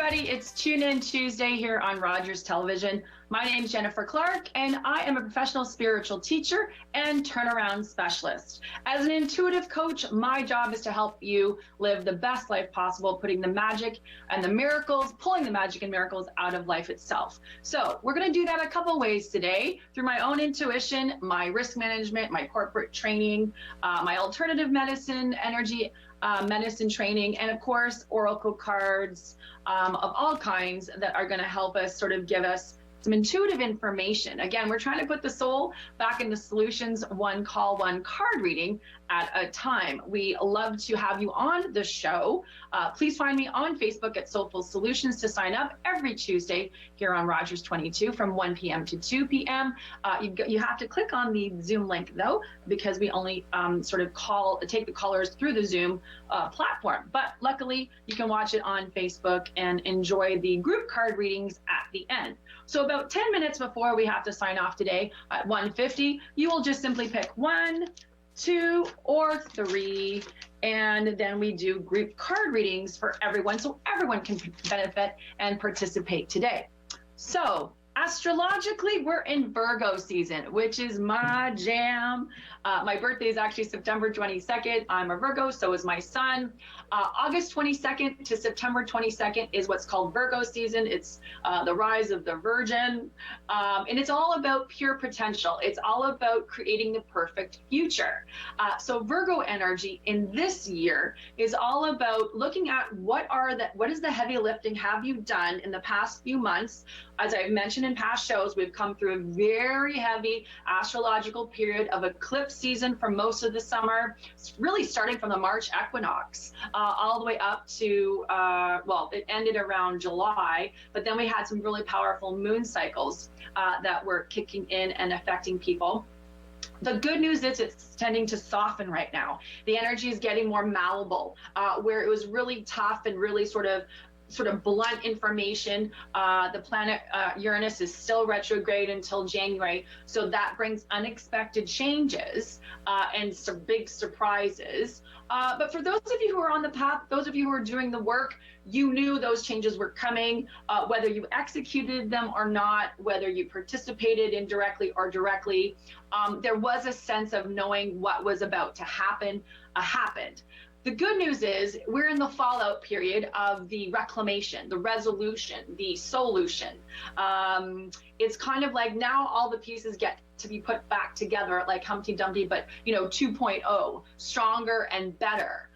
everybody, it's Tune In Tuesday here on Rogers Television. My name is Jennifer Clark, and I am a professional spiritual teacher and turnaround specialist. As an intuitive coach, my job is to help you live the best life possible, putting the magic and the miracles, pulling the magic and miracles out of life itself. So we're going to do that a couple ways today, through my own intuition, my risk management, my corporate training, my alternative medicine, energy medicine training, and of course, oracle cards of all kinds that are going to help us sort of give us some intuitive information. Again, we're trying to put the soul back into solutions, one call, one card reading at a time. We love to have you on the show. Please find me on Facebook at Soulful Solutions to sign up every Tuesday here on Rogers 22 from 1 p.m. to 2 p.m. You have to click on the Zoom link though, because we only sort of take the callers through the Zoom platform. But luckily, you can watch it on Facebook and enjoy the group card readings at the end. So about 10 minutes before we have to sign off today at 1:50, you will just simply pick 1, 2, or 3, and then we do group card readings for everyone so everyone can benefit and participate today. So astrologically, we're in Virgo season, which is my jam. My birthday is actually September 22nd. I'm a Virgo, so is my son. August 22nd to September 22nd is what's called Virgo season. It's the rise of the Virgin. And it's all about pure potential. It's all about creating the perfect future. So Virgo energy in this year is all about looking at what is the heavy lifting have you done in the past few months. As I've mentioned in past shows, we've come through a very heavy astrological period of eclipse season for most of the summer, really starting from the March equinox all the way up to, well, it ended around July, but then we had some really powerful moon cycles that were kicking in and affecting people. The good news is it's tending to soften right now. The energy is getting more malleable, where it was really tough and really sort of blunt information. The planet Uranus is still retrograde until January, so that brings unexpected changes and some big surprises. But for those of you who are on the path, those of you who are doing the work, you knew those changes were coming, whether you executed them or not, whether you participated indirectly or directly. There was a sense of knowing what was about to happen, happened. The good news is we're in the fallout period of the reclamation, the resolution, the solution. It's kind of like now all the pieces get to be put back together like Humpty Dumpty, but 2.0, stronger and better.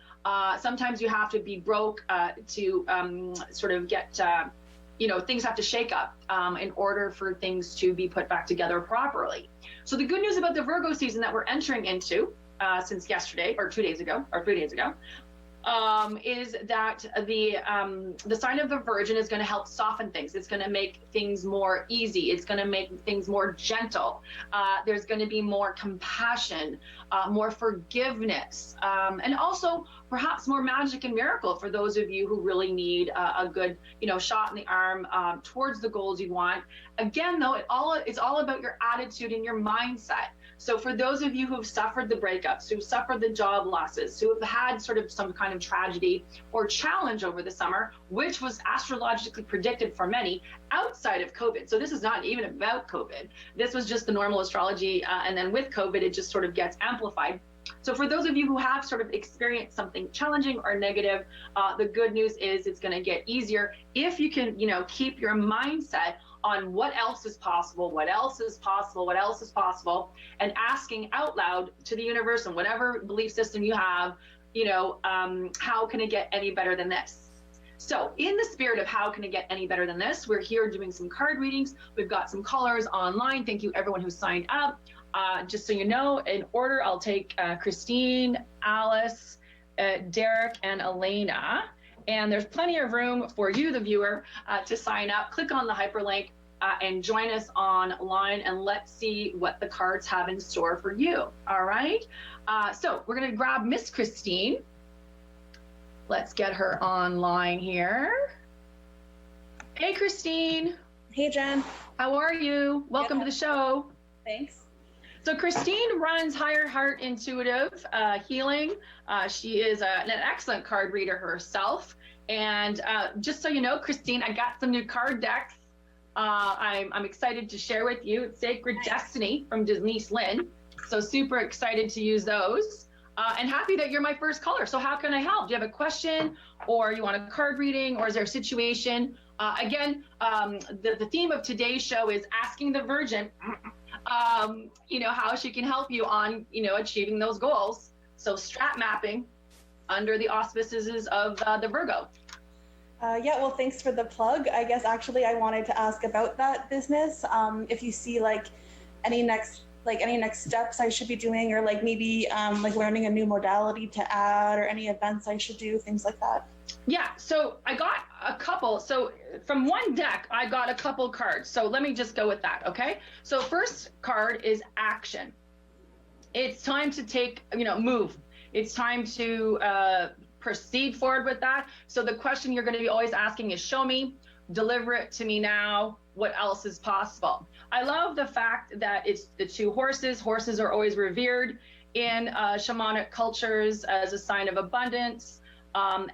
Sometimes you have to be broke to sort of get, things have to shake up in order for things to be put back together properly. So the good news about the Virgo season that we're entering into since yesterday or 2 days ago or 3 days ago, is that the sign of the Virgin is going to help soften things. It's going to make things more easy. It's going to make things more gentle. There's going to be more compassion, more forgiveness, and also perhaps more magic and miracle for those of you who really need a good, shot in the arm towards the goals you want. Again, though, it's all about your attitude and your mindset. So for those of you who have suffered the breakups, who've suffered the job losses, who have had sort of some kind of tragedy or challenge over the summer, which was astrologically predicted for many outside of COVID. So this is not even about COVID. This was just the normal astrology. And then with COVID, it just sort of gets amplified. So for those of you who have sort of experienced something challenging or negative, the good news is it's going to get easier if you can, keep your mindset on what else is possible, what else is possible, what else is possible, and asking out loud to the universe and whatever belief system you have, how can it get any better than this? So in the spirit of how can it get any better than this, we're here doing some card readings. We've got some callers online. Thank you everyone who signed up. Just so you know, in order, I'll take Christine, Alice, Derek, and Elena. And there's plenty of room for you, the viewer, to sign up. Click on the hyperlink and join us online, and let's see what the cards have in store for you. All right. So we're going to grab Miss Christine. Let's get her online here. Hey, Christine. Hey, Jen. How are you? Welcome to the show. Thanks. So Christine runs Higher Heart Intuitive Healing. She is an excellent card reader herself, And just so you know, Christine, I got some new card decks. I'm excited to share with you. It's Sacred Destiny from Denise Lynn. So super excited to use those. And happy that you're my first caller. So how can I help? Do you have a question, or you want a card reading, or is there a situation? Again, the theme of today's show is asking the Virgin, how she can help you on, achieving those goals. So strat mapping under the auspices of the Virgo. Yeah, well, thanks for the plug. I guess actually I wanted to ask about that business. If you see any next steps I should be doing, or maybe learning a new modality to add, or any events I should do, things like that. Yeah, so I got a couple. So from one deck, I got a couple cards. So let me just go with that, okay? So first card is action. It's time to take, move. It's time to proceed forward with that. So the question you're going to be always asking is, show me, deliver it to me now. What else is possible? I love the fact that it's the two horses. Horses are always revered in shamanic cultures as a sign of abundance,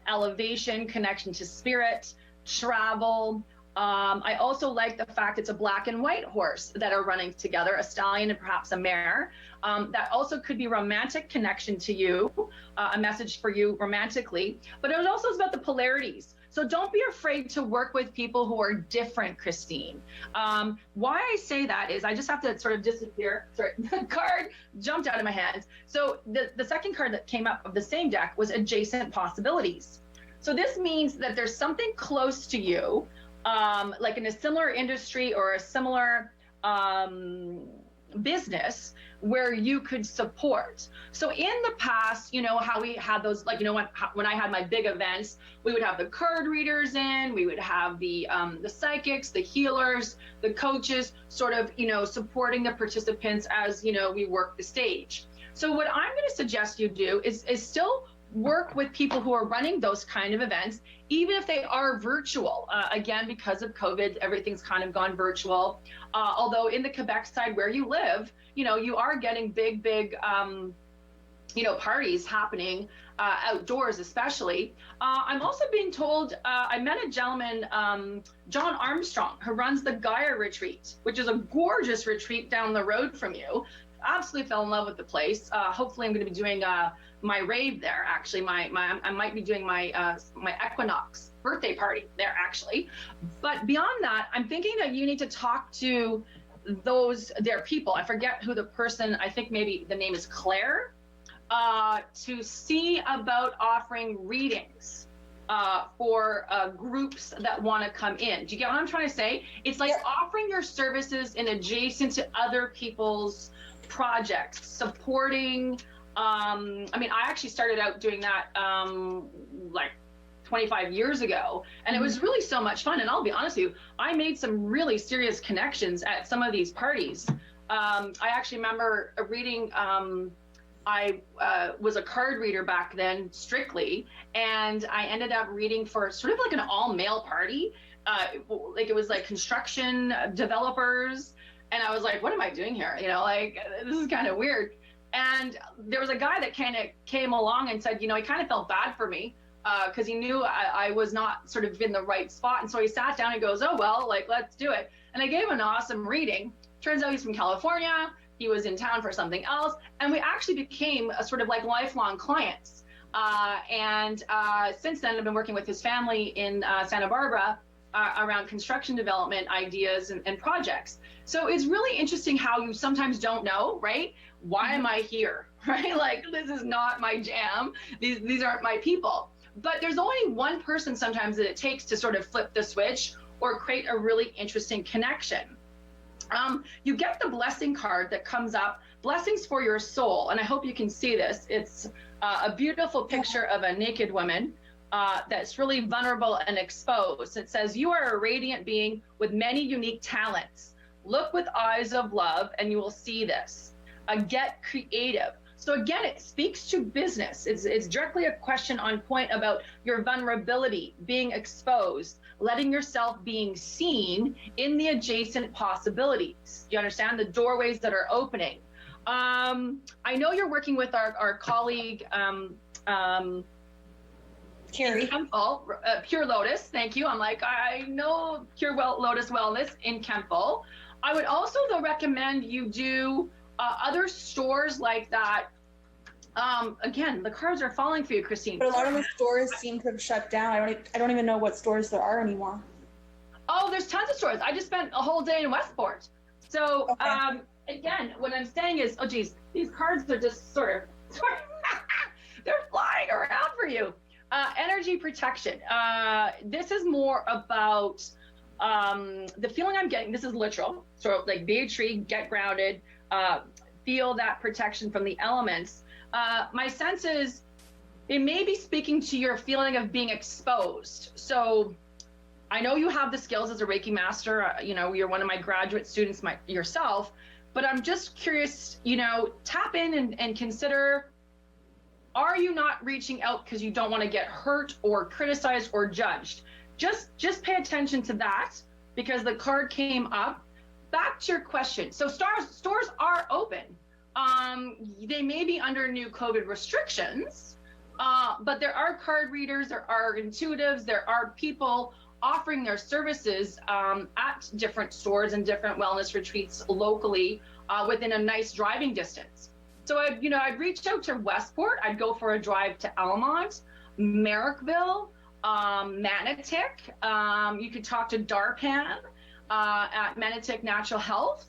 elevation, connection to spirit, travel. I also like the fact it's a black and white horse that are running together, a stallion and perhaps a mare. That also could be romantic connection to you, a message for you romantically, but it also is about the polarities. So don't be afraid to work with people who are different, Christine. Why I say that is I just have to sort of disappear. Sorry, the card jumped out of my hands. So the second card that came up of the same deck was adjacent possibilities. So this means that there's something close to you, like in a similar industry or a similar business where you could support. So in the past, how we had those, when I had my big events, we would have the card readers in, we would have the psychics, the healers, the coaches, sort of, supporting the participants as, we work the stage. So what I'm going to suggest you do is still work with people who are running those kind of events, even if they are virtual. Again, because of COVID, everything's kind of gone virtual. Although in the Quebec side where you live, you are getting big, parties happening outdoors, especially. I'm also being told, I met a gentleman, John Armstrong, who runs the Gaia Retreat, which is a gorgeous retreat down the road from you. Absolutely fell in love with the place. Hopefully I'm going to be doing my rave there. Actually, I might be doing my equinox birthday party there, actually. But beyond that, I'm thinking that you need to talk to their people. I forget who the person, I think maybe the name is Claire, to see about offering readings for groups that want to come in. Do you get what I'm trying to say? It's like offering your services in adjacent to other people's projects, supporting. I actually started out doing that 25 years ago, and it was really so much fun. And I'll be honest with you, I made some really serious connections at some of these parties. I actually remember reading, I was a card reader back then, strictly, and I ended up reading for sort of like an all-male party. It was like construction developers, and I was like, what am I doing here? This is kind of weird. And there was a guy that kind of came along and said, he kind of felt bad for me because he knew I was not sort of in the right spot. And so he sat down and goes, oh, well, let's do it. And I gave him an awesome reading. Turns out he's from California. He was in town for something else. And we actually became a sort of like lifelong clients. And since then, I've been working with his family in Santa Barbara around construction development ideas and projects. So it's really interesting how you sometimes don't know, right? Why am I here, right? This is not my jam. These aren't my people. But there's only one person sometimes that it takes to sort of flip the switch or create a really interesting connection. You get the blessing card that comes up, blessings for your soul. And I hope you can see this. It's a beautiful picture of a naked woman that's really vulnerable and exposed. It says, you are a radiant being with many unique talents. Look with eyes of love and you will see this. Get creative. So again, it speaks to business. It's directly a question on point about your vulnerability, being exposed, letting yourself being seen in the adjacent possibilities. You understand the doorways that are opening. I know you're working with our colleague, Carrie. Kempville, Pure Lotus, thank you. I'm like, I know Lotus Wellness in Kempville. I would also, though, recommend you do other stores like that. Again, the cards are falling for you, Christine. But a lot of the stores seem to have shut down. I don't even know what stores there are anymore. Oh, there's tons of stores. I just spent a whole day in Westport. So, Okay. Again, what I'm saying is, oh, geez, these cards are just sort of they're flying around for you. Energy protection. This is more about the feeling I'm getting. This is literal. So, like, be a tree, get grounded, feel that protection from the elements. My sense is it may be speaking to your feeling of being exposed. So, I know you have the skills as a Reiki master. You know, you're one of my graduate students yourself, but I'm just curious, you know, tap in and consider, are you not reaching out because you don't want to get hurt or criticized or judged? Just pay attention to that, because the card came up. Back to your question. So stores are open. They may be under new COVID restrictions, but there are card readers, there are intuitives, there are people offering their services at different stores and different wellness retreats locally within a nice driving distance. So I'd reach out to Westport. I'd go for a drive to Almont, Merrickville, Manotick. You could talk to Darpan at Manotick Natural Health.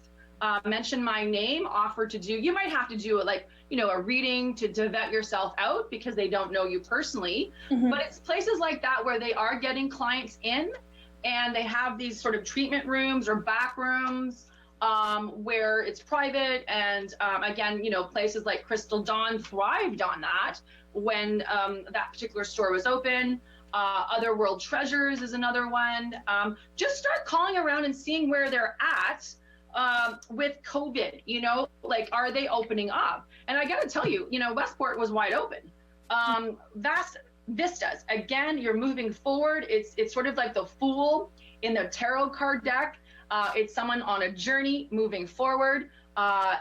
Mention my name, offer to do. You might have to do a reading to vet yourself out because they don't know you personally. Mm-hmm. But it's places like that where they are getting clients in, and they have these sort of treatment rooms or back rooms where it's private. And again, places like Crystal Dawn thrived on that when that particular store was open. Other World Treasures is another one. Just start calling around and seeing where they're at with COVID, are they opening up? And I got to tell you, Westport was wide open. Vast vistas. Again, you're moving forward. It's sort of like the Fool in the tarot card deck. It's someone on a journey moving forward.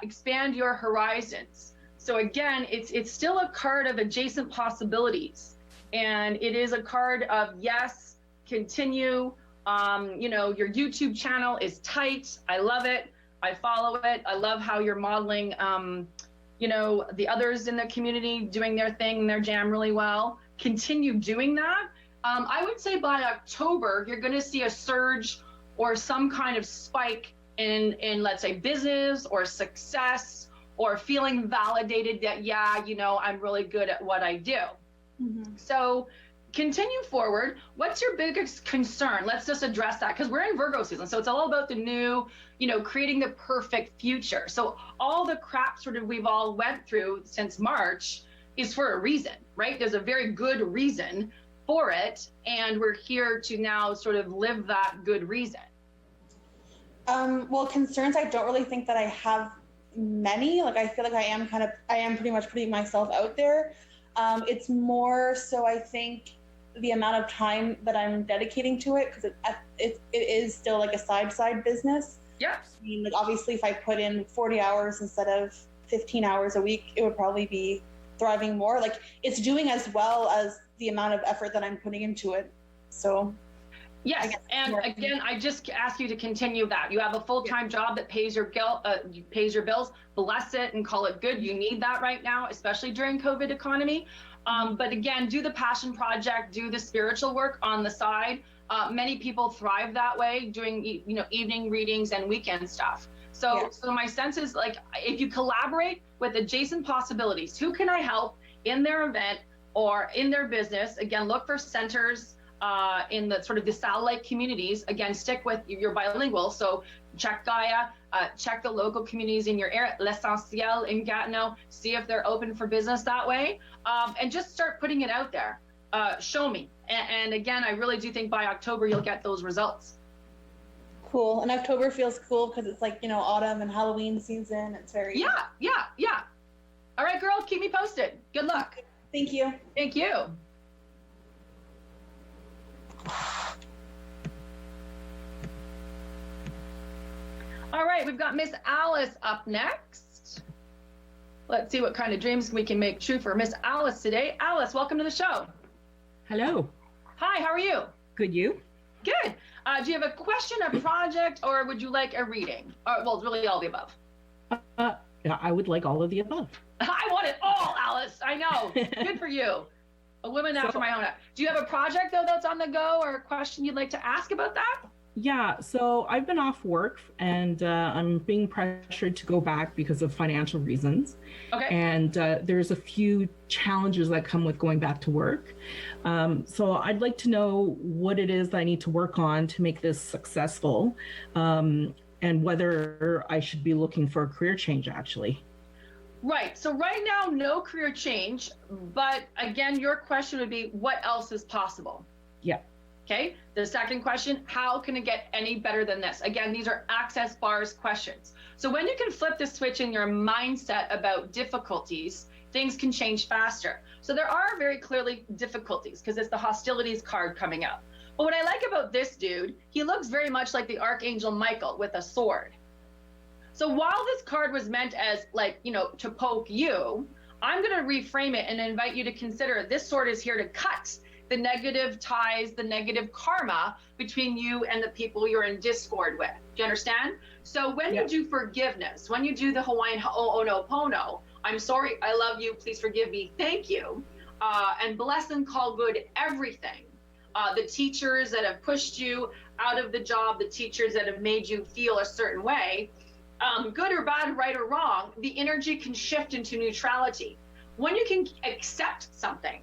Expand your horizons. So again, it's still a card of adjacent possibilities. And it is a card of, yes, continue. Your YouTube channel is tight. I love it. I follow it. I love how you're modeling, the others in the community doing their thing and their jam really well. Continue doing that. I would say by October, you're going to see a surge or some kind of spike in let's say, business or success, or feeling validated that, I'm really good at what I do. Mm-hmm. So continue forward. What's your biggest concern? Let's just address that, because we're in Virgo season. So it's all about the new, creating the perfect future. So all the crap sort of we've all went through since March is for a reason, right? There's a very good reason for it. And we're here to now sort of live that good reason. Well, concerns, I don't really think that I have many. I feel like I am pretty much putting myself out there. It's more so, I think, the amount of time that I'm dedicating to it, because it is still like a side business. Yeah. I mean, obviously, if I put in 40 hours instead of 15 hours a week, it would probably be thriving more. It's doing as well as the amount of effort that I'm putting into it. So. Yes, and again, I just ask you to continue that. You have a full-time job that pays your bills. Bless it and call it good. You need that right now, especially during COVID economy. But again, do the passion project, do the spiritual work on the side. Many people thrive that way, doing evening readings and weekend stuff. So my sense is, if you collaborate with adjacent possibilities, who can I help in their event or in their business? Again, look for centers in the sort of the satellite communities. Again, stick with your bilingual. So check Gaia, check the local communities in your area, L'Essentiel in Gatineau, see if they're open for business that way. And just start putting it out there. Show me. And again, I really do think by October, you'll get those results. Cool. And October feels cool because it's autumn and Halloween season. It's very... Yeah. All right, girl, keep me posted. Good luck. Thank you. Thank you. All right, we've got Miss Alice up next. Let's see what kind of dreams we can make true for Miss Alice today. Alice, welcome to the show. Hello. Hi, how are you? Good, you? Good. Do you have a question, a project, or would you like a reading? Well, it's really all the above. Yeah, I would like all of the above. I want it all, Alice. I know. Good for you. A woman after my own heart. Do you have a project, though, that's on the go, or a question you'd like to ask about that? Yeah, so I've been off work and I'm being pressured to go back because of financial reasons. Okay. And there's a few challenges that come with going back to work. So I'd like to know what it is that I need to work on to make this successful, and whether I should be looking for a career change, actually. Right. So right now, no career change. But again, your question would be, what else is possible? Yeah. Okay. The second question, how can it get any better than this? Again, these are access bars questions. So when you can flip the switch in your mindset about difficulties, things can change faster. So there are very clearly difficulties because it's the hostilities card coming up. But what I like about this dude, he looks very much like the Archangel Michael with a sword. So while this card was meant as to poke you, I'm going to reframe it and invite you to consider this sword is here to cut the negative ties, the negative karma between you and the people you're in discord with. Do you understand? So when you do forgiveness, when you do the Hawaiian ho'onopono, I'm sorry, I love you, please forgive me, thank you, and bless and call good everything. The teachers that have pushed you out of the job, the teachers that have made you feel a certain way, good or bad, right or wrong, the energy can shift into neutrality. When you can accept something,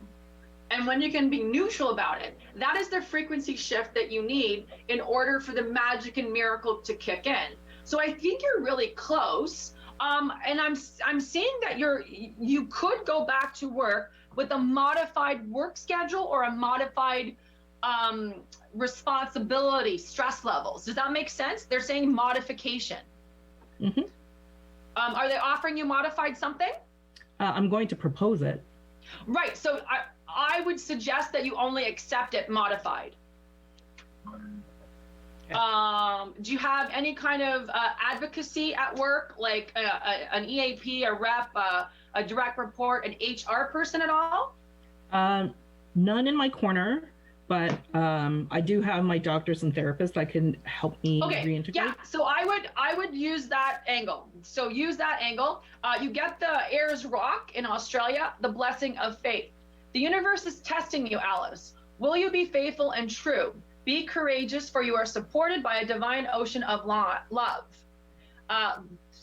and when you can be neutral about it, that is the frequency shift that you need in order for the magic and miracle to kick in. So I think you're really close. And I'm seeing that you could go back to work with a modified work schedule or a modified responsibility, stress levels. Does that make sense? They're saying modification. Mm-hmm. Are they offering you modified something? I'm going to propose it. Right. So I would suggest that you only accept it modified. Okay. Do you have any kind of advocacy at work, like an EAP, a rep, a direct report, an HR person at all? None in my corner, but I do have my doctors and therapists that can help me reintegrate. Yeah, so I would use that angle. So use that angle. You get the Ayers Rock in Australia, the blessing of faith. The universe is testing you, Alice. Will you be faithful and true? Be courageous, for you are supported by a divine ocean of love.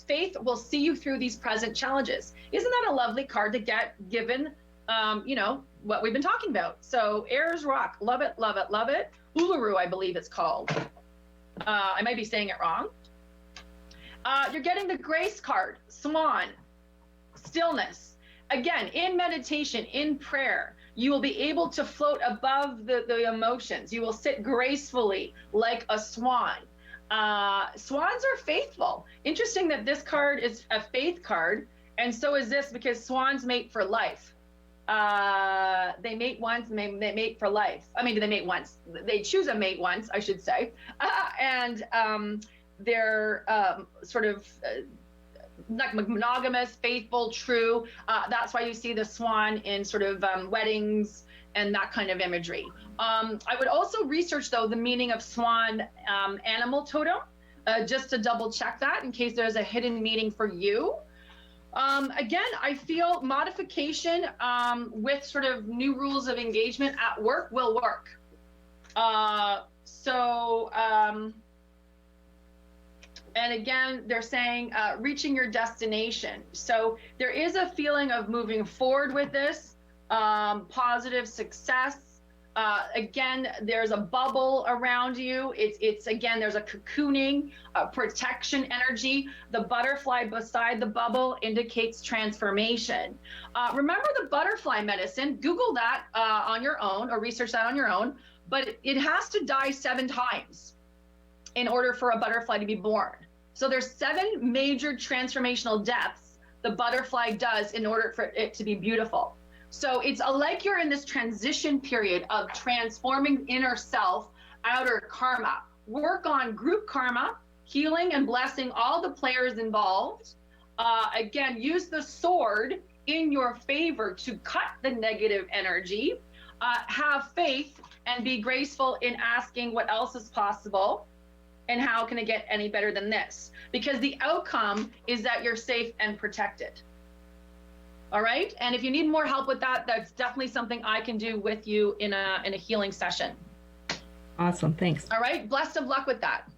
Faith will see you through these present challenges. Isn't that a lovely card to get given, what we've been talking about? So Ayers Rock, love it, love it, love it. Uluru, I believe it's called. I might be saying it wrong. You're getting the Grace card, Swan, stillness. Again, in meditation, in prayer, you will be able to float above the emotions. You will sit gracefully like a swan. Swans are faithful. Interesting that this card is a faith card, and so is this, because swans mate for life. They mate once, and they mate for life. I mean, they mate once. They choose a mate once, I should say. And they're sort of like monogamous, faithful, true. That's why you see the swan in sort of weddings and that kind of imagery. I would also research, though, the meaning of swan animal totem, just to double check that in case there's a hidden meaning for you. Again, I feel modification with sort of new rules of engagement at work will work. And again, they're saying reaching your destination. So there is a feeling of moving forward with this, positive success. Again, there's a bubble around you. It's again, there's a cocooning, protection energy. The butterfly beside the bubble indicates transformation. Remember the butterfly medicine, Google that on your own or research that on your own, but it has to die 7 times in order for a butterfly to be born. So there's 7 major transformational deaths the butterfly does in order for it to be beautiful. So it's like you're in this transition period of transforming inner self, outer karma. Work on group karma, healing and blessing all the players involved. Again, use the sword in your favor to cut the negative energy. have faith and be graceful in asking what else is possible and how can it get any better than this? Because the outcome is that you're safe and protected. All right. And if you need more help with that, that's definitely something I can do with you in a healing session. Awesome. Thanks. All right. Blessed of luck with that.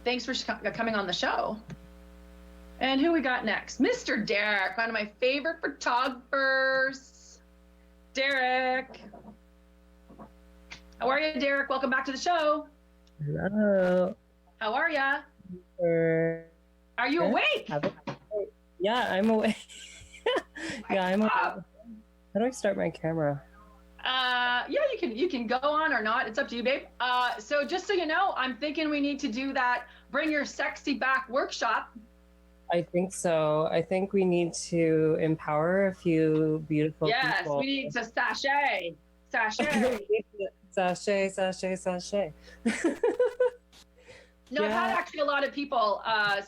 Thanks for coming on the show. And who we got next? Mr. Derek, one of my favorite photographers. Derek. How are you, Derek? Welcome back to the show. Hello. How are ya? Are you awake? Yeah, I'm awake. Yeah, I'm awake. Uh, How do I start my camera? yeah, you can go on or not. It's up to you, babe. So just so you know, I'm thinking we need to do that Bring Your Sexy Back workshop. I think so. I think we need to empower a few beautiful Yes, people. we need to sashay. Sashay. No, I've had Yeah. actually a lot of people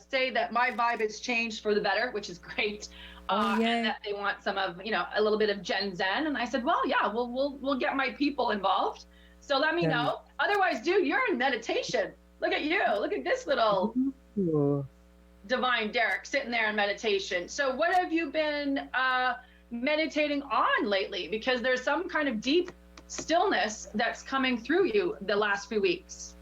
say that my vibe has changed for the better, which is great. Oh, yay. And that they want some of, a little bit of Gen Zen. And I said, well, yeah, we'll get my people involved. So let me Yeah. know. Otherwise, dude, you're in meditation. Look at you. Look at this little Ooh. divine Derek sitting there in meditation. So what have you been meditating on lately? Because there's some kind of deep stillness that's coming through you the last few weeks.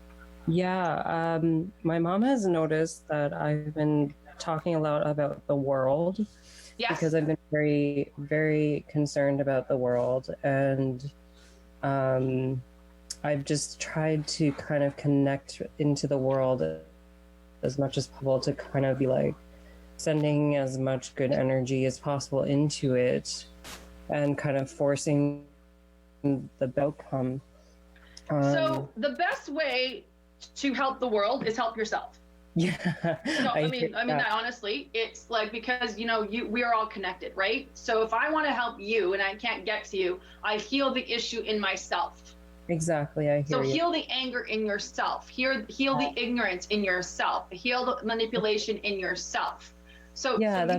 Yeah, my mom has noticed that I've been talking a lot about the world. Yes. Because I've been very, very concerned about the world, and I've just tried to kind of connect into the world as much as possible to kind of be like sending as much good energy as possible into it and kind of forcing the outcome. So the best way to help the world is help yourself. Yeah. No, I mean that honestly, it's like, because we are all connected, right? So if I want to help you and I can't get to you, I heal the issue in myself. Exactly, I hear So you. heal the anger in yourself, heal the ignorance in yourself, heal the manipulation in yourself. So, Yeah,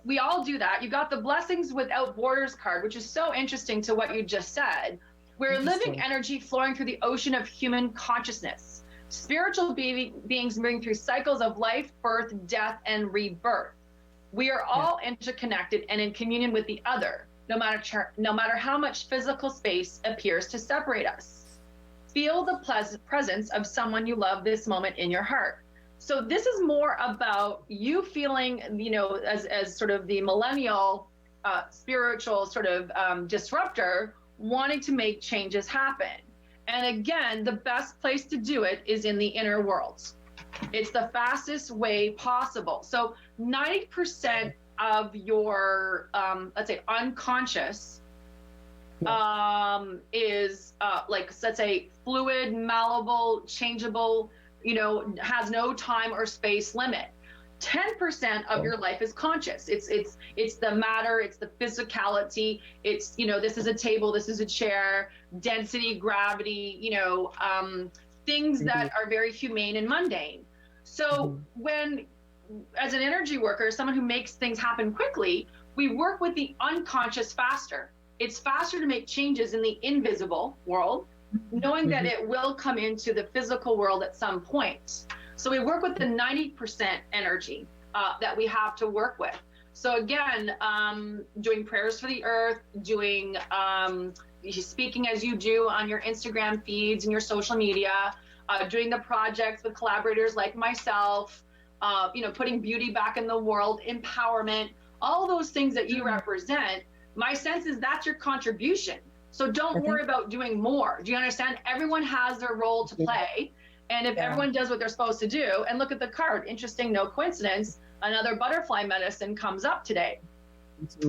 we all do that. You got the Blessings Without Borders card, which is so interesting to what you just said. We're living Interesting. energy flowing through the ocean of human consciousness. Spiritual beings moving through cycles of life, birth, death, and rebirth. We are all interconnected and in communion with the other, no matter how much physical space appears to separate us. Feel the presence of someone you love this moment in your heart. So this is more about you feeling, as sort of the millennial spiritual sort of disruptor, wanting to make changes happen. And again, the best place to do it is in the inner worlds. It's the fastest way possible. So 90% of your, let's say, unconscious is like, let's say, fluid, malleable, changeable, has no time or space limit. 10% of your life is conscious. It's the matter, it's the physicality, it's, this is a table, this is a chair, density, gravity, things that are very humane and mundane. So when, as an energy worker, someone who makes things happen quickly, we work with the unconscious faster. It's faster to make changes in the invisible world, knowing that it will come into the physical world at some point. So we work with the 90% energy that we have to work with. So again, doing prayers for the earth, doing speaking as you do on your Instagram feeds and your social media, doing the projects with collaborators like myself, putting beauty back in the world, empowerment, all those things that you represent. My sense is that's your contribution. So don't worry about doing more. Do you understand? Everyone has their role to play. And if everyone does what they're supposed to do, and look at the card, interesting, no coincidence, another butterfly medicine comes up today.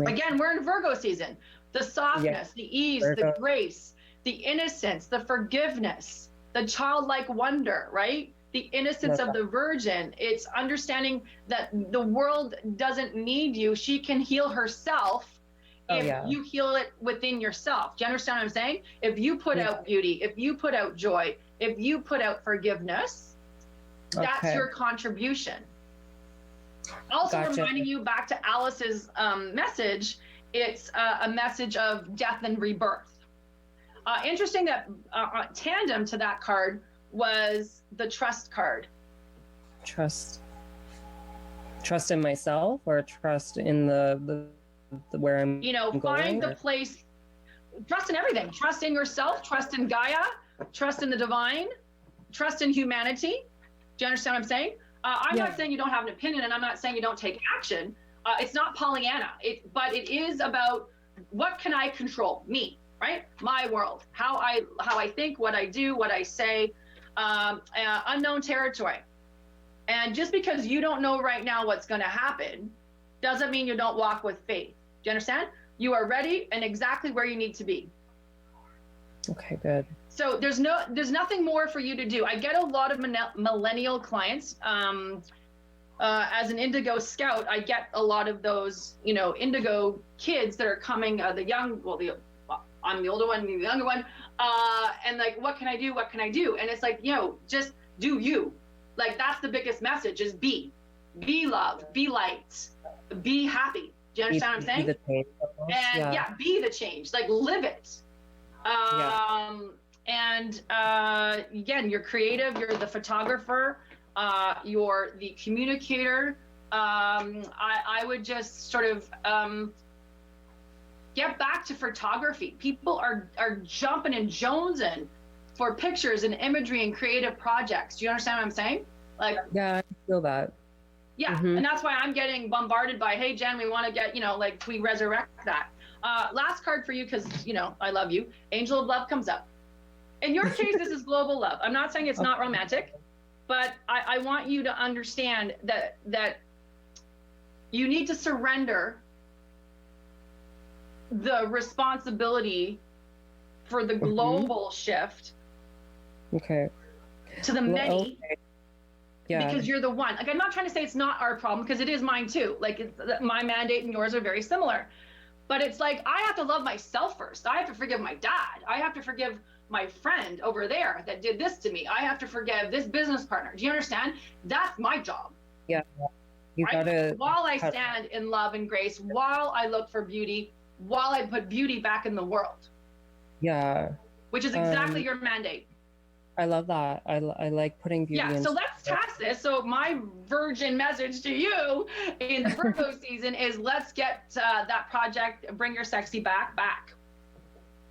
Again, we're in Virgo season. The softness, the ease, the grace, the innocence, the forgiveness, the childlike wonder, right? The innocence of the virgin. It's understanding that the world doesn't need you. She can heal herself if you heal it within yourself. Do you understand what I'm saying? If you put out beauty, if you put out joy, if you put out forgiveness, that's your contribution. Also reminding you back to Alice's message It's a message of death and rebirth. Interesting that tandem to that card was the trust card. Trust in myself, or trust in the where I'm find going, the place. Trust in everything. Trust in yourself, trust in Gaia, trust in the divine, trust in humanity. Do you understand what I'm saying? I'm not saying you don't have an opinion, and I'm not saying you don't take action. It's not Pollyanna, but it is about what can I control? Me, right? My world, how I think, what I do, what I say, unknown territory. And just because you don't know right now what's going to happen doesn't mean you don't walk with faith. Do you understand? You are ready and exactly where you need to be. Okay, good. So there's nothing more for you to do. I get a lot of millennial clients. As an Indigo Scout, I get a lot of those, Indigo kids that are coming, I'm the older one, the younger one, and like, what can I do? What can I do? And it's like, just do you. Like, that's the biggest message is be love, be light, be happy. Do you understand what I'm saying? Be the change. And be the change, like live it. And again, you're creative, you're the photographer, you're the communicator. I would just sort of get back to photography. People are jumping and jonesing for pictures and imagery and creative projects. Do you understand what I'm saying? Like, yeah, I feel that. Yeah, and that's why I'm getting bombarded by, hey, Jen, we want to get, we resurrect that. Last card for you, because, I love you. Angel of Love comes up. In your case, this is global love. I'm not saying it's not romantic, but I want you to understand that you need to surrender the responsibility for the global shift to the many. Okay. Yeah. Because you're the one. Like, I'm not trying to say it's not our problem, because it is mine too. Like, my mandate and yours are very similar. But it's like, I have to love myself first. I have to forgive my dad. I have to forgive my friend over there that did this to me. I have to forgive this business partner. Do you understand? That's my job. Yeah. You right? gotta. While I stand in love and grace, while I look for beauty, while I put beauty back in the world. Yeah. Which is exactly your mandate. I love that. I like putting beauty in. So let's task this. So my virgin message to you in the Virgo season is, let's get that project, Bring Your Sexy back.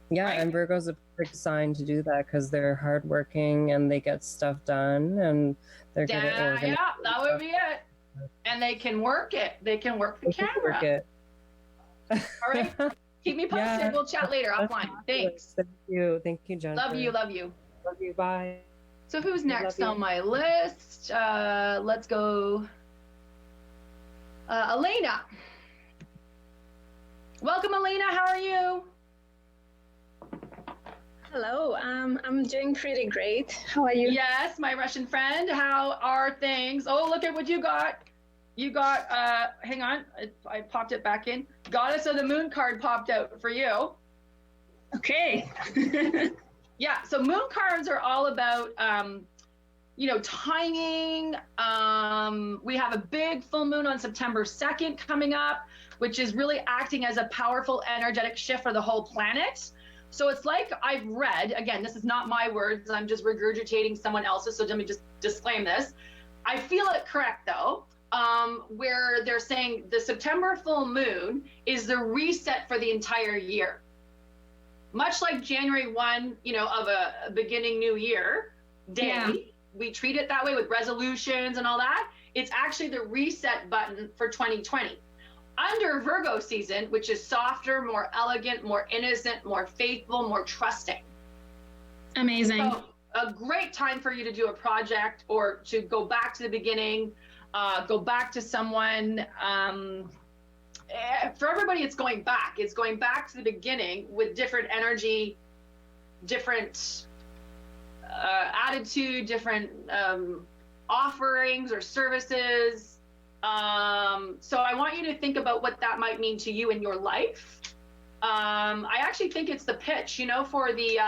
Yeah, right? And Virgo's a perfect sign to do that, because they're hardworking and they get stuff done, and they're good at organizing. Yeah, that would be it. And they can work it. They can work the camera. Work it. All right. Keep me posted. Yeah. We'll chat later offline. Thanks. Thank you, Jennifer. Love you. Love you. Bye. So who's next on my list? Let's go. Elena. Welcome, Elena. How are you? Hello, I'm doing pretty great. How are you? Yes, my Russian friend. How are things? Oh, look at what you got. You got, hang on, I popped it back in. Goddess of the Moon card popped out for you. Okay. Yeah, so moon cards are all about, timing. We have a big full moon on September 2nd coming up, which is really acting as a powerful energetic shift for the whole planet. So it's like, I've read, again, this is not my words, I'm just regurgitating someone else's, so let me just disclaim this. I feel it correct though, where they're saying the September full moon is the reset for the entire year. Much like January 1, of a beginning new year day, we treat it that way with resolutions and all that. It's actually the reset button for 2020. Under Virgo season, which is softer, more elegant, more innocent, more faithful, more trusting. Amazing. So a great time for you to do a project or to go back to the beginning, go back to someone. For everybody, it's going back. It's going back to the beginning with different energy, different attitude, different offerings or services. So I want you to think about what that might mean to you in your life. I actually think it's the pitch, for the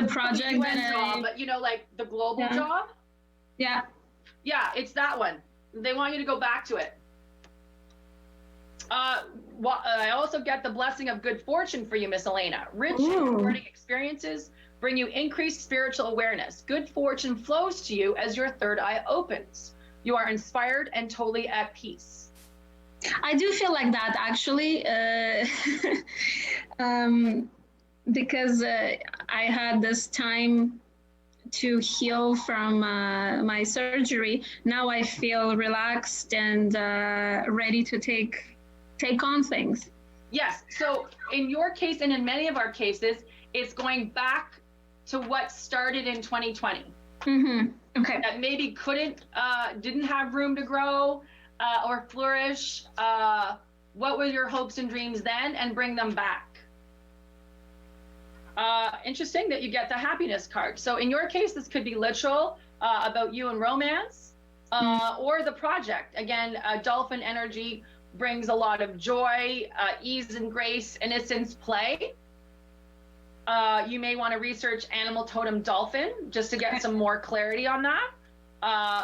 project UN that job, but like the global job. Yeah. Yeah, it's that one. They want you to go back to it. I also get the blessing of good fortune for you, Miss Elena. Rich and Ooh. rewarding experiences bring you increased spiritual awareness. Good fortune flows to you as your third eye opens. You are inspired and totally at peace. I do feel like that actually, because I had this time to heal from my surgery. Now I feel relaxed and ready to take on things. Yes. So in your case and in many of our cases, it's going back to what started in 2020. Mm-hmm. Okay. That maybe didn't have room to grow or flourish. What were your hopes and dreams then, and bring them back? Interesting that you get the happiness card. So in your case, this could be literal about you and romance, or the project. Again, dolphin energy brings a lot of joy, ease and grace, innocence, play. You may want to research animal totem dolphin just to get some more clarity on that.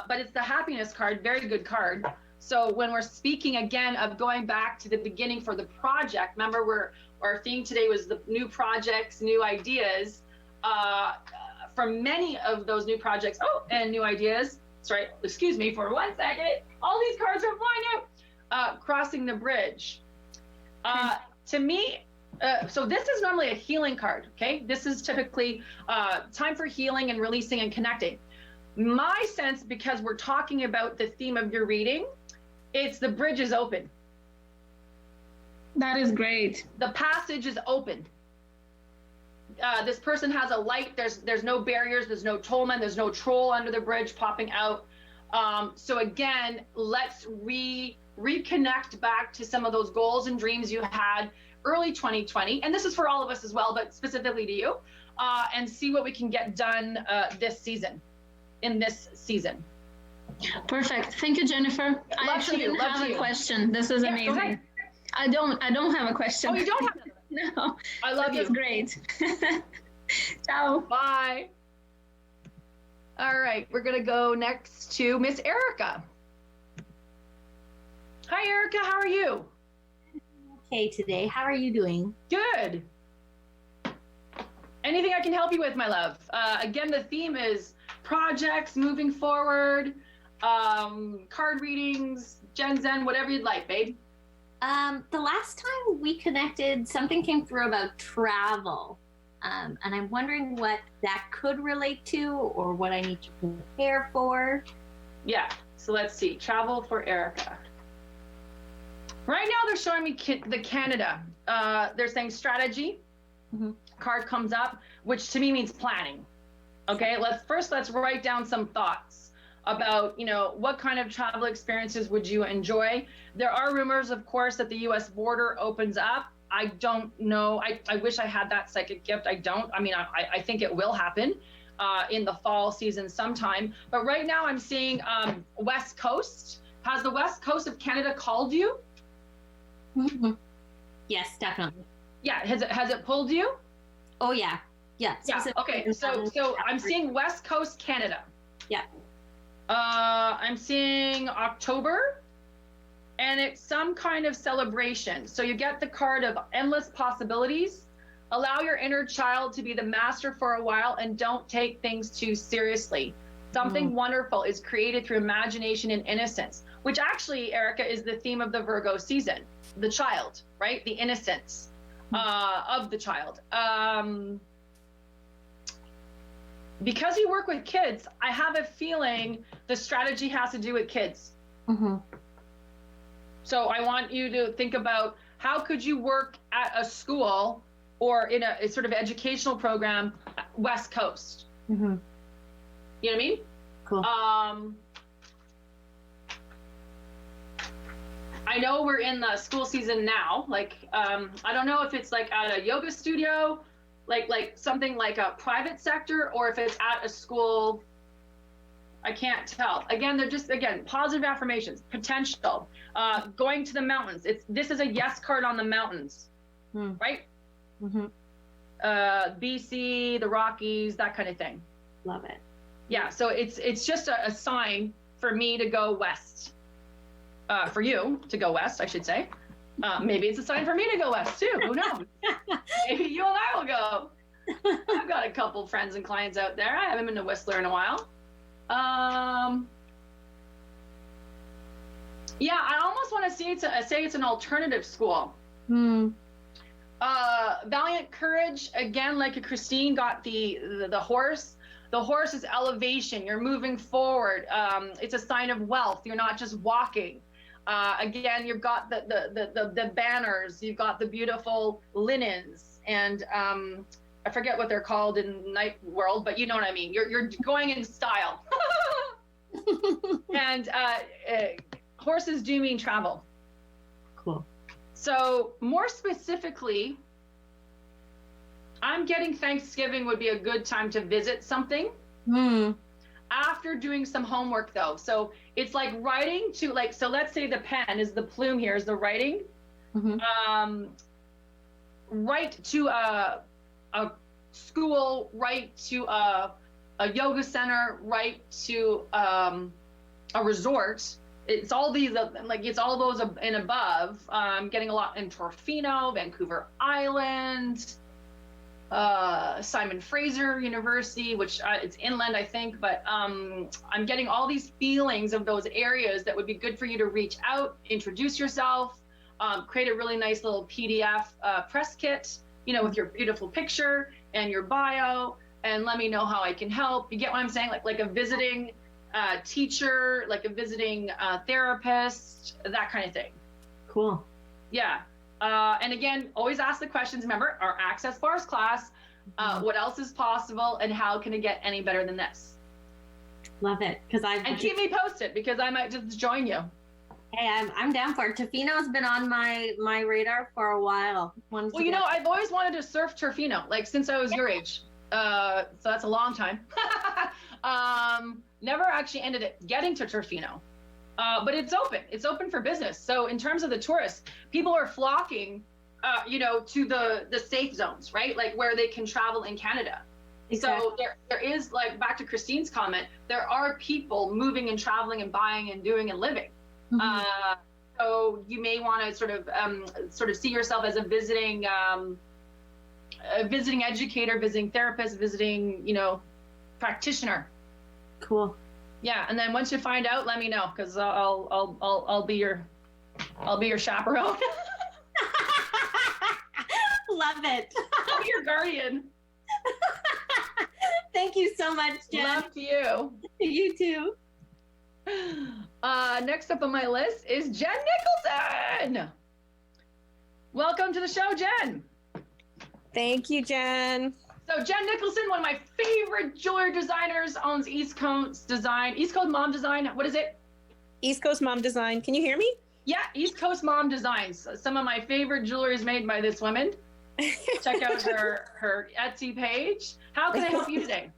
But it's the happiness card, very good card. So when we're speaking again of going back to the beginning for the project, remember our theme today was the new projects, new ideas. For many of those new projects, and new ideas, sorry, excuse me for 1 second. All these cards are flying out. Crossing the bridge. To me, so this is normally a healing card, okay? This is typically time for healing and releasing and connecting. My sense, because we're talking about the theme of your reading, it's the bridge is open. That is great. The passage is open. This person has a light. There's no barriers. There's no tollman. There's no troll under the bridge popping out. So again, let's reconnect back to some of those goals and dreams you had early 2020. And this is for all of us as well, but specifically to you, and see what we can get done in this season. Perfect. Thank you, Jennifer. I actually have a question. This is amazing. Go ahead. I don't have a question. Oh, you don't have another? No. I love you. That's great. Ciao. Bye. All right, we're gonna go next to Miss Erica. Hi, Erica. How are you? Okay today. How are you doing? Good. Anything I can help you with, my love? Again, the theme is projects, moving forward, card readings, Gen Zen, whatever you'd like, babe. The last time we connected, something came through about travel. And I'm wondering what that could relate to or what I need to prepare for. Yeah, so let's see. Travel for Erica. Right now, they're showing me the Canada. They're saying strategy. Mm-hmm. Card comes up, which to me means planning. Okay, let's write down some thoughts about, what kind of travel experiences would you enjoy? There are rumors, of course, that the U.S. border opens up. I don't know. I wish I had that psychic gift. I don't. I mean, I think it will happen in the fall season sometime. But right now I'm seeing West Coast. Has the West Coast of Canada called you? Mm-hmm. Yes, definitely. Yeah. Has it pulled you? Oh, yeah. Yeah. Yeah. Okay. So I'm seeing West Coast Canada. Yeah. I'm seeing October, and it's some kind of celebration. So you get the card of endless possibilities. Allow your inner child to be the master for a while and don't take things too seriously. Something wonderful is created through imagination and innocence, which actually, Erica, is the theme of the Virgo season. The child, right? The innocence of the child. Because you work with kids, I have a feeling the strategy has to do with kids. Mm-hmm. So I want you to think about how could you work at a school or in a sort of educational program, West Coast. Mm-hmm. You know what I mean? Cool. I know we're in the school season now. Like, I don't know if it's like at a yoga studio, like something like a private sector, or if it's at a school. I can't tell. Again, they're just, positive affirmations, potential, going to the mountains. This is a yes card on the mountains, right? Mm-hmm. BC, the Rockies, that kind of thing. Love it. Yeah, so it's just a sign for me to go west, for you to go west, I should say. Maybe it's a sign for me to go west too. Who knows? Maybe you and I will go. I've got a couple friends and clients out there. I haven't been to Whistler in a while. Yeah, I almost want to say it's an alternative school. Valiant Courage, again, like a Christine, got the horse. The horse is elevation. You're moving forward. It's a sign of wealth. You're not just walking. Again, you've got the banners. You've got the beautiful linens, and I forget what they're called in night world, but you know what I mean. You're going in style. And horses do mean travel. Cool. So more specifically, I'm getting Thanksgiving would be a good time to visit something. After doing some homework though. So it's like writing to like, so let's say the pen is the plume here is the writing. Write to a school, write to a yoga center, write to a resort. It's all these, like it's all those and above. I'm getting a lot in Tofino, Vancouver Island, Simon Fraser University, which it's inland, I think, but I'm getting all these feelings of those areas that would be good for you to reach out, introduce yourself, create a really nice little PDF press kit, you know, with your beautiful picture and your bio, and let me know how I can help. You get what I'm saying? Like a visiting teacher, like a visiting therapist, that kind of thing. Cool. Yeah. And again, always ask the questions. Remember, our Access Bars class, what else is possible and how can it get any better than this? Love it. And keep me posted because I might just join you. Hey, I'm down for it. Tofino's been on my radar for a while. Well, you know, I've always wanted to surf Tofino, like since I was your age. So that's a long time. Never actually ended up getting to Tofino. But it's open. It's open for business. So in terms of the tourists, people are flocking, you know, to the safe zones, right? Like where they can travel in Canada. Exactly. So there is, like, back to Christine's comment, there are people moving and traveling and buying and doing and living. So you may want to sort of see yourself as a visiting educator, visiting therapist, visiting, you know, practitioner. Cool. Yeah, and then once you find out, let me know because I'll be your chaperone. Love it. I'll be your guardian. Thank you so much, Jen. Love to you. You too. Next up on my list is Jen Nicholson. Welcome to the show, Jen. Thank you, Jen. So Jen Nicholson, one of my favorite jewelry designers, owns East Coast Mom Design. What is it? East Coast Mom Design. Can you hear me? Yeah, East Coast Mom Designs. Some of my favorite jewelry is made by this woman. Check out her Etsy page. How can I help you today?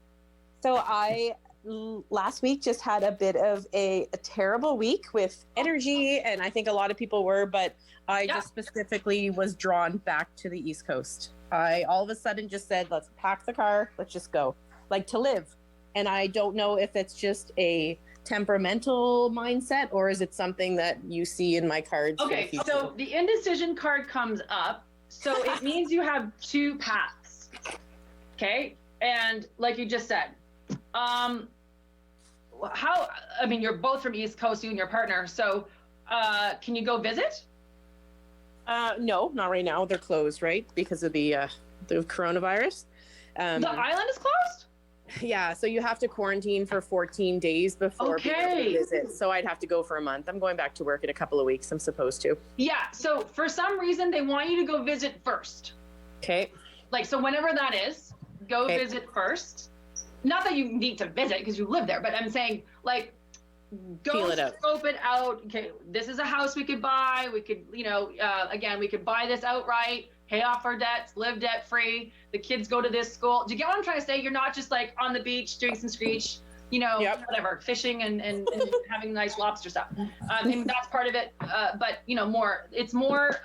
So I last week just had a bit of a terrible week with energy, and I think a lot of people were, but I just specifically was drawn back to the East Coast. I all of a sudden just said, let's pack the car, let's just go, like to live. And I don't know if it's just a temperamental mindset or is it something that you see in my cards? Okay, so the indecision card comes up. So it means you have two paths. Okay. And like you just said, you're both from East Coast, you and your partner. So can you go visit? No, not right now. They're closed, right? Because of the coronavirus. The island is closed? Yeah, so you have to quarantine for 14 days before being able to visit. So I'd have to go for a month. I'm going back to work in a couple of weeks. I'm supposed to. Yeah, so for some reason, they want you to go visit first. Okay. Like, so whenever that is, go visit first. Not that you need to visit because you live there, but I'm saying, like, go scope it out. Okay, this is a house we could buy. We could, again, we could buy this outright, pay off our debts, live debt free. The kids go to this school. Do you get what I'm trying to say? You're not just like on the beach doing some screech, whatever, fishing and having nice lobster stuff. And that's part of it. But it's more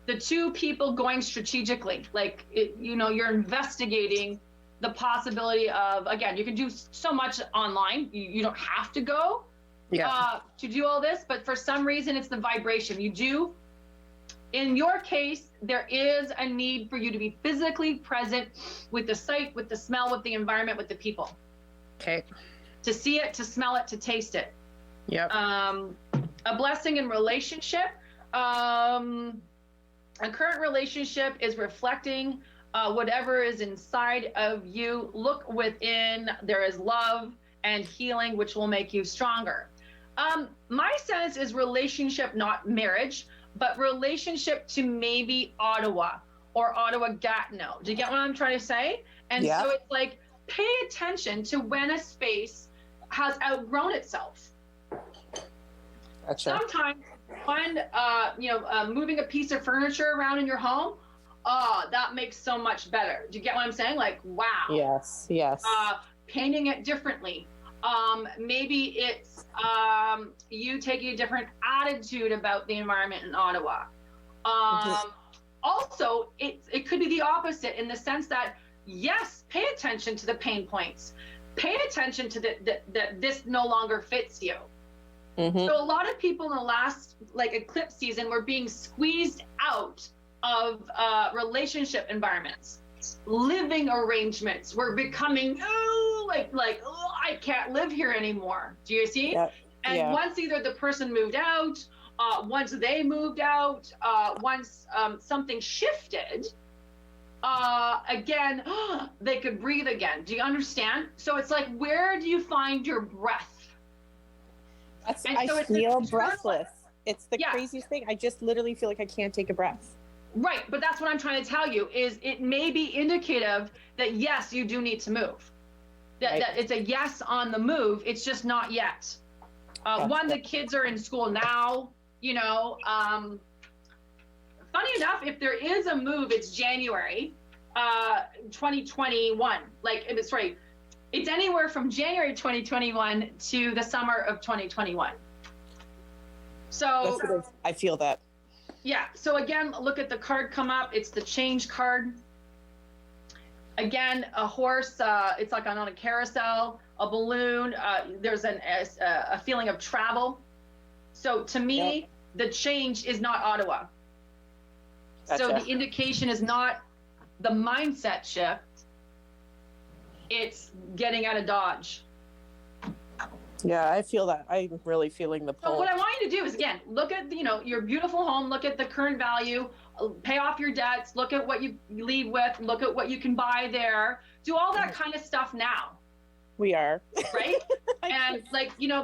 the two people going strategically. Like you're investigating the possibility of, again, you can do so much online. You don't have to go, to do all this, but for some reason it's the vibration. In your case, there is a need for you to be physically present with the sight, with the smell, with the environment, with the people. Okay. To see it, to smell it, to taste it. Yep. A blessing in relationship. A current relationship is reflecting whatever is inside of you. Look within. There is love and healing, which will make you stronger. My sense is relationship, not marriage, but relationship to maybe Ottawa or Ottawa-Gatineau. Do you get what I'm trying to say? And so it's like, pay attention to when a space has outgrown itself. Gotcha. Sometimes when, moving a piece of furniture around in your home, that makes so much better. Do you get what I'm saying? Like, wow. Yes. Painting it differently. Maybe it's you taking a different attitude about the environment in Ottawa. Also, it could be the opposite in the sense that, yes, pay attention to the pain points. Pay attention to that this no longer fits you. So a lot of people in the last eclipse season were being squeezed out of relationship environments. Living arrangements were becoming I can't live here anymore. Do you see? And once either the person moved out, once they moved out, once something shifted, again, they could breathe again. Do you understand? So it's like, where do you find your breath? I feel breathless. It's the craziest thing. I just literally feel like I can't take a breath. Right, but that's what I'm trying to tell you, is it may be indicative that, yes, you do need to move. That it's a yes on the move, it's just not yet. The kids are in school now, funny enough, if there is a move, it's January 2021. It's anywhere from January 2021 to the summer of 2021. So I feel that. Yeah, so again, look at the card come up. It's the change card. Again, a horse, it's like on a carousel, a balloon. There's a feeling of travel. So to me, the change is not Ottawa. Gotcha. So the indication is not the mindset shift. It's getting out of Dodge. Yeah, I feel that. I'm really feeling the pull. So what I want you to do is, again, look at your beautiful home, look at the current value, pay off your debts, look at what you leave with, look at what you can buy there, do all that kind of stuff now. We are. Right? And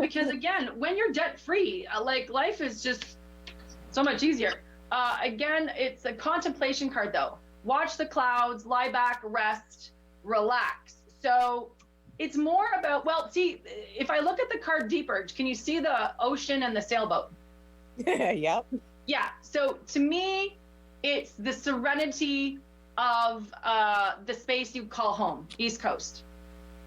because again, when you're debt free, life is just so much easier. Again, it's a contemplation card though. Watch the clouds, lie back, rest, relax. So it's more about, if I look at the card deeper, can you see the ocean and the sailboat? Yep. Yeah. So to me, it's the serenity of the space you call home, East Coast.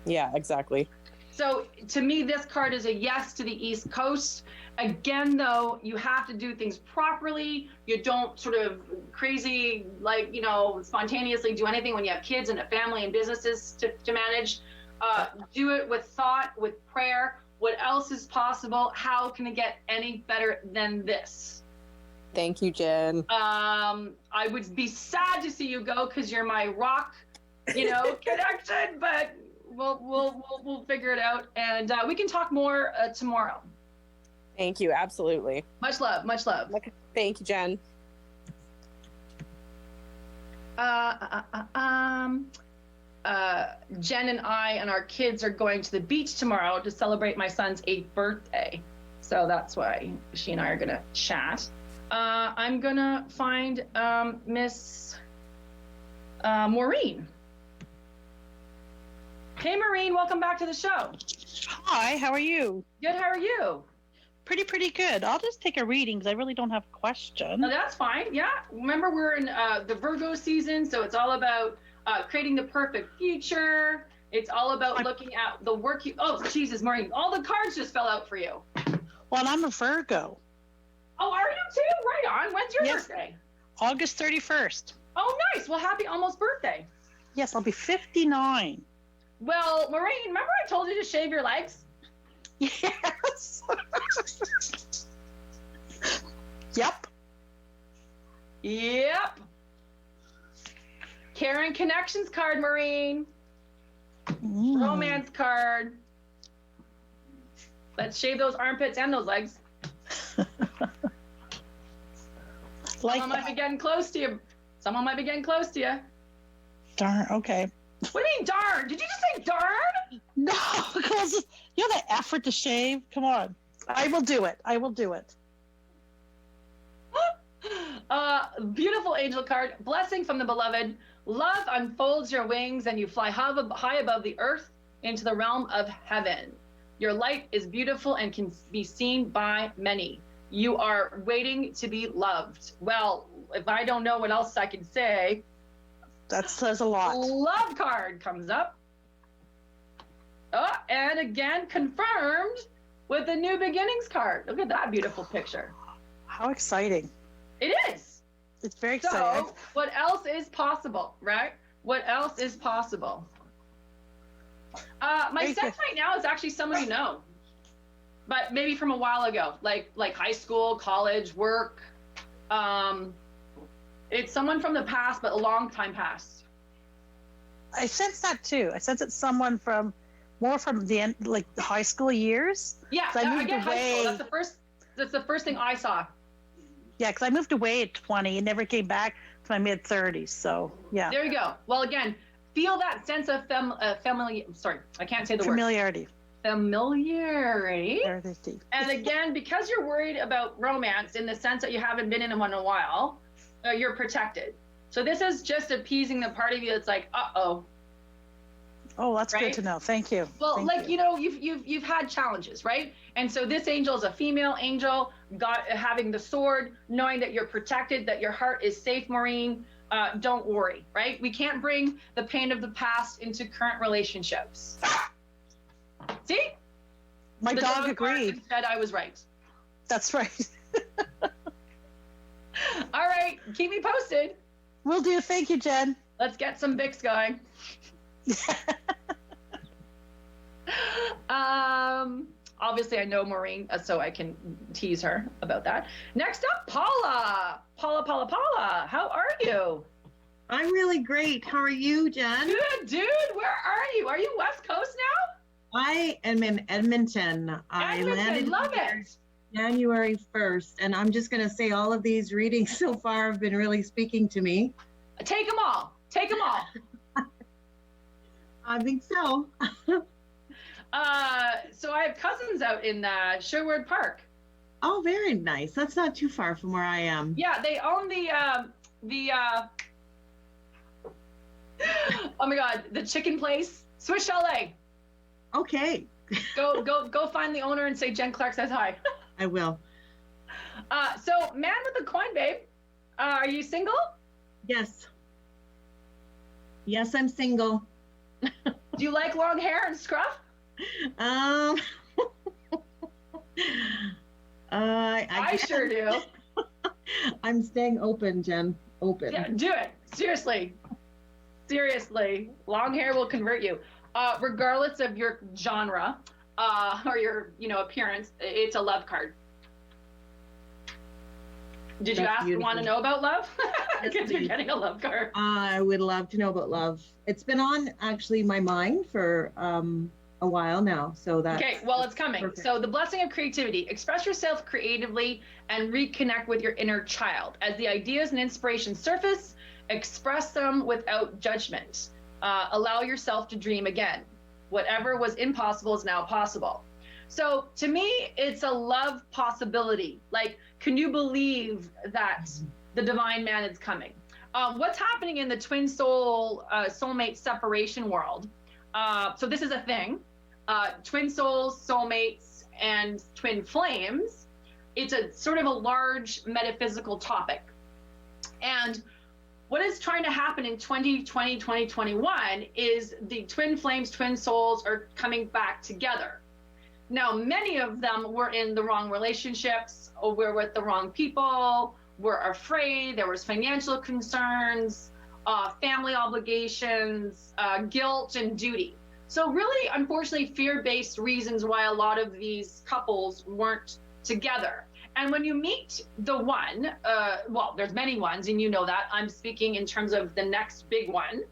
Yeah, exactly. So to me, this card is a yes to the East Coast. Again, though, you have to do things properly. You don't sort of crazy, spontaneously do anything when you have kids and a family and businesses to manage. Do it with thought, with prayer. What else is possible? How can it get any better than this? Thank you, Jen. I would be sad to see you go because you're my rock, connection, but we'll figure it out, and we can talk more tomorrow. Thank you. Absolutely. Much love. Much love. Thank you, Jen. Jen and I and our kids are going to the beach tomorrow to celebrate my son's 8th birthday. So that's why she and I are going to chat. I'm going to find Miss Maureen. Hey, Maureen, welcome back to the show. Hi, how are you? Good, how are you? Pretty good. I'll just take a reading because I really don't have a question. No, that's fine, yeah. Remember, we're in the Virgo season, so it's all about creating the perfect future. It's all about looking at the work you... Oh, Jesus, Maureen, all the cards just fell out for you. Well, I'm a Virgo. Oh, are you too? Right on. When's your birthday? August 31st. Oh, nice. Well, happy almost birthday. Yes, I'll be 59. Well, Maureen, remember I told you to shave your legs? Yes. Yep. Yep. Karen Connections card, Maureen. Romance card. Let's shave those armpits and those legs. Someone might be getting close to you. Someone might be getting close to you. Darn. Okay. What do you mean, darn? Did you just say darn? No, because you know the effort to shave. Come on. I will do it. I will do it. Beautiful angel card. Blessing from the beloved. Love unfolds your wings and you fly high above the earth into the realm of heaven. Your light is beautiful and can be seen by many. You are waiting to be loved. Well, if I don't know what else I can say, that says a lot. Love card comes up. Oh, and again, confirmed with the new beginnings card. Look at that beautiful picture. How exciting. It is. It's very exciting. So, what else is possible, right? What else is possible? My sense right now is actually someone you know, but maybe from a while ago, like high school, college, work. It's someone from the past, but a long time past. I sense that too. I sense it's someone from the end, like the high school years. Yeah, I get high school. That's the first thing I saw. Yeah, because I moved away at 20 and never came back to my mid 30s. So yeah. There you go. Well, again, feel that sense of familiarity. Sorry, I can't say the familiarity. Word. Familiarity. And again, because you're worried about romance in the sense that you haven't been in one in a while, you're protected. So this is just appeasing the part of you that's like, uh-oh. Oh, that's right? Good to know. Thank you. Well, Thank you. You've had challenges, right? And so this angel is a female angel, having the sword, knowing that you're protected, that your heart is safe, Maureen. Don't worry, right? We can't bring the pain of the past into current relationships. See? My dog agreed. Said I was right. That's right. All right, keep me posted. Will do. Thank you, Jen. Let's get some Bix going. Obviously I know Maureen, so I can tease her about that. Next up, Paula. Paula, how are you? I'm really great. How are you, Jen? Good, dude. Where are you? Are you West Coast now? I am in Edmonton. I landed love it. January 1st, and I'm just going to say all of these readings so far have been really speaking to me. Take them all. Take them all. I think so. So I have cousins out in Sherwood Park. Oh, very nice. That's not too far from where I am. Yeah, they own oh my God, the chicken place, Swiss Chalet. Okay. Go find the owner and say Jen Clark says hi. I will. So man with the coin, babe. Are you single? Yes. Yes, I'm single. Do you like long hair and scruff? I sure do. I'm staying open, Jen. Open. Yeah, do it. Seriously. Long hair will convert you. Regardless of your genre or your, appearance, it's a love card. Did you want to know about love? Because you're getting a love card. I would love to know about love. It's been on actually my mind for a while now. So that's okay. Well, it's coming. Perfect. So the blessing of creativity: express yourself creatively and reconnect with your inner child. As the ideas and inspiration surface, express them without judgment. Allow yourself to dream again. Whatever was impossible is now possible. So to me, it's a love possibility. Like, can you believe that the divine man is coming? What's happening in the twin soulmate separation world? So this is a thing. Twin souls, soulmates, and twin flames. It's a sort of a large metaphysical topic. And what is trying to happen in 2020, 2021 is the twin flames, twin souls are coming back together. Now, many of them were in the wrong relationships, or were with the wrong people, were afraid, there was financial concerns, family obligations, guilt and duty. So really, unfortunately, fear-based reasons why a lot of these couples weren't together. And when you meet the one, well, there's many ones, and you know that. I'm speaking in terms of the next big one,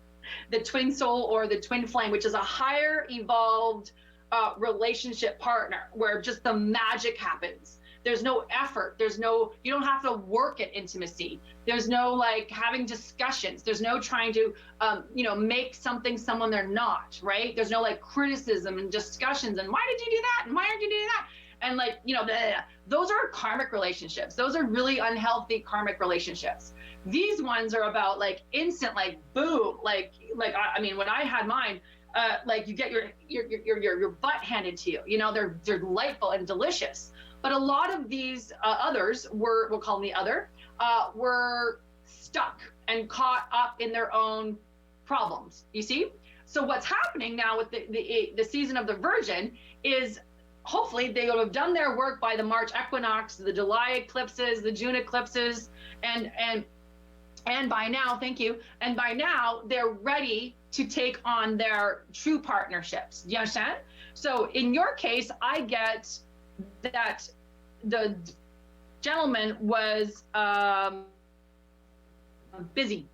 the twin soul or the twin flame, which is a higher evolved relationship partner where just the magic happens. There's no effort. You don't have to work at intimacy. There's no like having discussions. There's no trying to, make something someone they're not, right? There's no like criticism and discussions and why did you do that? And why did you do that? And like, blah, blah, blah. Those are karmic relationships. Those are really unhealthy karmic relationships. These ones are about like instant, like boom, like I mean, when I had mine, like you get your butt handed to you. They're delightful and delicious. But a lot of these others we'll call them the other, were stuck and caught up in their own problems. You see? So what's happening now with the season of the Virgin is hopefully they will have done their work by the March equinox, the July eclipses, the June eclipses, and by now, thank you. And by now they're ready to take on their true partnerships. Do you understand? So in your case, I get that the gentleman was busy.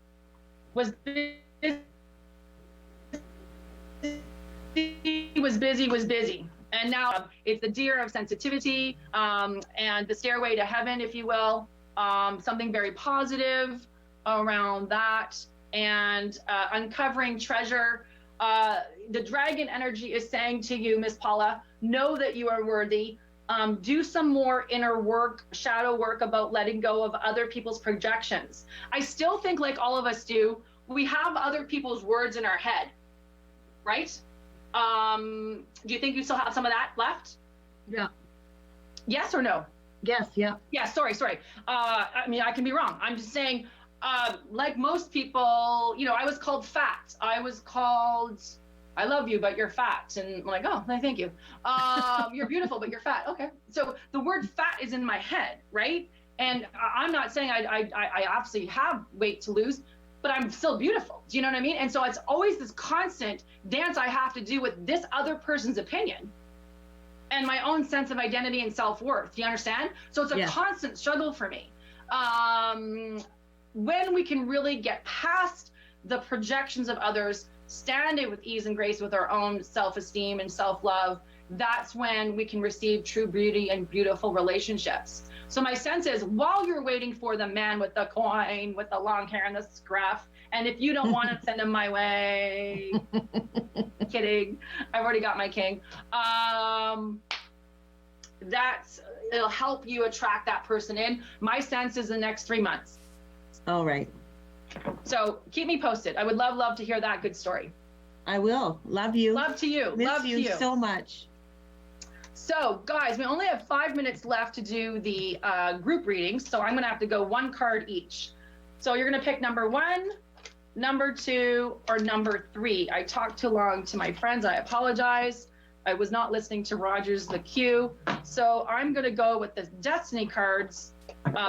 And now it's the deer of sensitivity and the stairway to heaven, if you will, something very positive around that, and uncovering treasure. The dragon energy is saying to you, Miss Paula, know that you are worthy. Do some more inner work, shadow work about letting go of other people's projections. I still think, like all of us do, we have other people's words in our head, right? Do you think you still have some of that left? Yeah. Yes or no? Yes. Yeah. Yeah. Sorry. I mean, I can be wrong. I'm just saying, like most people, I was called fat. I was called, I love you, but you're fat. And I'm like, oh, thank you. You're beautiful, but you're fat. Okay. So the word fat is in my head, right? And I'm not saying I obviously have weight to lose, but I'm still beautiful. Do you know what I mean? And so it's always this constant dance I have to do with this other person's opinion and my own sense of identity and self-worth. Do you understand? So it's a constant struggle for me. When we can really get past the projections of others, stand it with ease and grace with our own self-esteem and self-love, that's when we can receive true beauty and beautiful relationships. So my sense is, while you're waiting for the man with the coin, with the long hair and the scruff, and if you don't want to send him my way, kidding, I've already got my king. It'll help you attract that person in. My sense is the next 3 months. All right. So keep me posted. I would love to hear that good story. I will. Love you. Love to you. Miss Love you to you so much. So guys, we only have 5 minutes left to do the group readings. So I'm going to have to go one card each. So you're going to pick number 1, number 2, or number 3. I talked too long to my friends. I apologize. I was not listening to Rogers the Q. So I'm going to go with the Destiny cards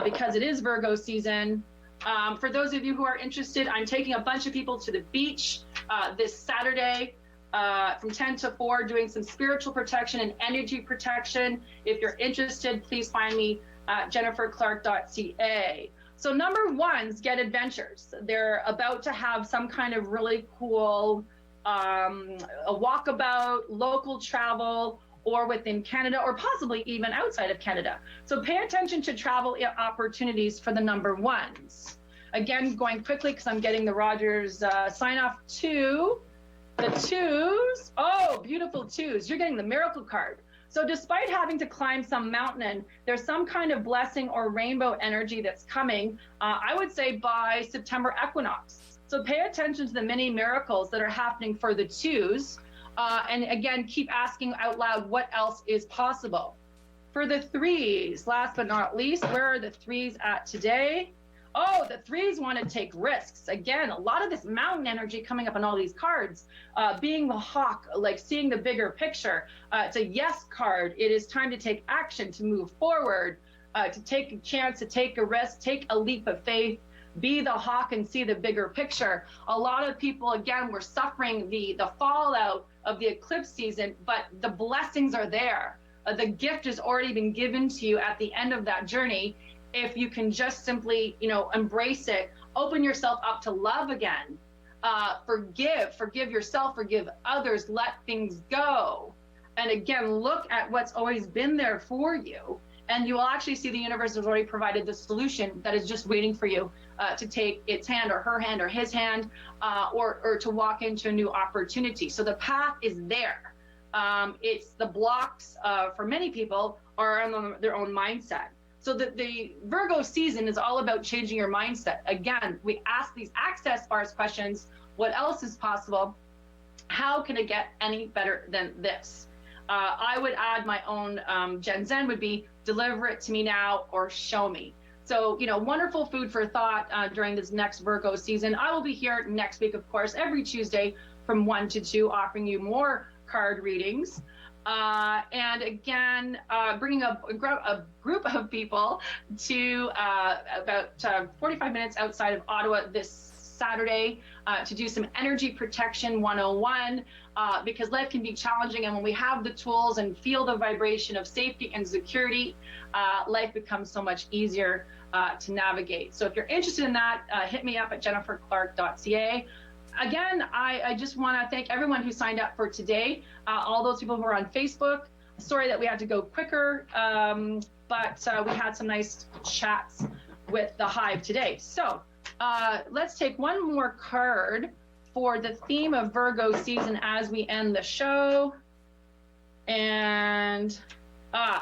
because it is Virgo season. For those of you who are interested, I'm taking a bunch of people to the beach this Saturday from 10 to 4, doing some spiritual protection and energy protection. If you're interested, please find me at jenniferclark.ca. So number 1's Get Adventures. They're about to have some kind of really cool a walkabout, local travel, or within Canada, or possibly even outside of Canada. So pay attention to travel opportunities for the number 1s. Again, going quickly because I'm getting the Rogers sign off to the 2s. Oh, beautiful 2s. You're getting the miracle card. So despite having to climb some mountain, there's some kind of blessing or rainbow energy that's coming, I would say by September equinox. So pay attention to the many miracles that are happening for the 2s. And again, keep asking out loud what else is possible. For the 3s, last but not least, where are the 3s at today? Oh, the 3s want to take risks. Again, a lot of this mountain energy coming up on all these cards, being the hawk, like seeing the bigger picture. It's a yes card. It is time to take action, to move forward, to take a chance, to take a risk, take a leap of faith. be the hawk and see the bigger picture. A lot of people, again, were suffering the fallout of the eclipse season, but the blessings are there. The gift has already been given to you at the end of that journey. If you can just simply, embrace it, open yourself up to love again, forgive yourself, forgive others, let things go. And again, look at what's always been there for you. And you will actually see the universe has already provided the solution that is just waiting for you to take its hand or her hand or his hand, or to walk into a new opportunity. So the path is there. It's the blocks for many people are on their own mindset. So the Virgo season is all about changing your mindset. Again, we ask these access bars questions. What else is possible? How can it get any better than this? I would add my own Gen Zen would be deliver it to me now or show me. So, wonderful food for thought during this next Virgo season. I will be here next week, of course, every Tuesday from 1 to 2, offering you more card readings. And again, bringing a group of people to about 45 minutes outside of Ottawa this Saturday to do some energy protection 101, because life can be challenging, and when we have the tools and feel the vibration of safety and security, life becomes so much easier to navigate. So if you're interested in that, hit me up at jenniferclark.ca. Again, I just want to thank everyone who signed up for today, all those people who are on Facebook. Sorry that we had to go quicker, but we had some nice chats with the Hive today. So let's take one more card for the theme of Virgo season as we end the show. And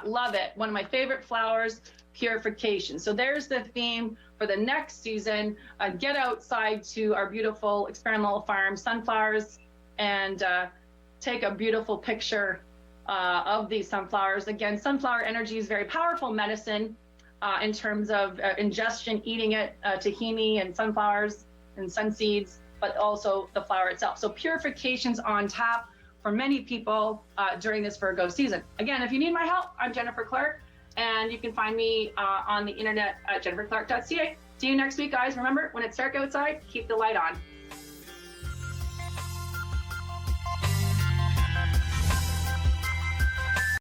love it. One of my favorite flowers, purification. So there's the theme for the next season. Get outside to our beautiful experimental farm sunflowers and take a beautiful picture of these sunflowers. Again, sunflower energy is very powerful medicine in terms of ingestion, eating it, tahini and sunflowers and sun seeds, but also the flower itself. So purification's on tap for many people during this Virgo season. Again, if you need my help, I'm Jennifer Clark, and you can find me on the internet at jenniferclark.ca. See you next week, guys. Remember, when it's dark outside, keep the light on.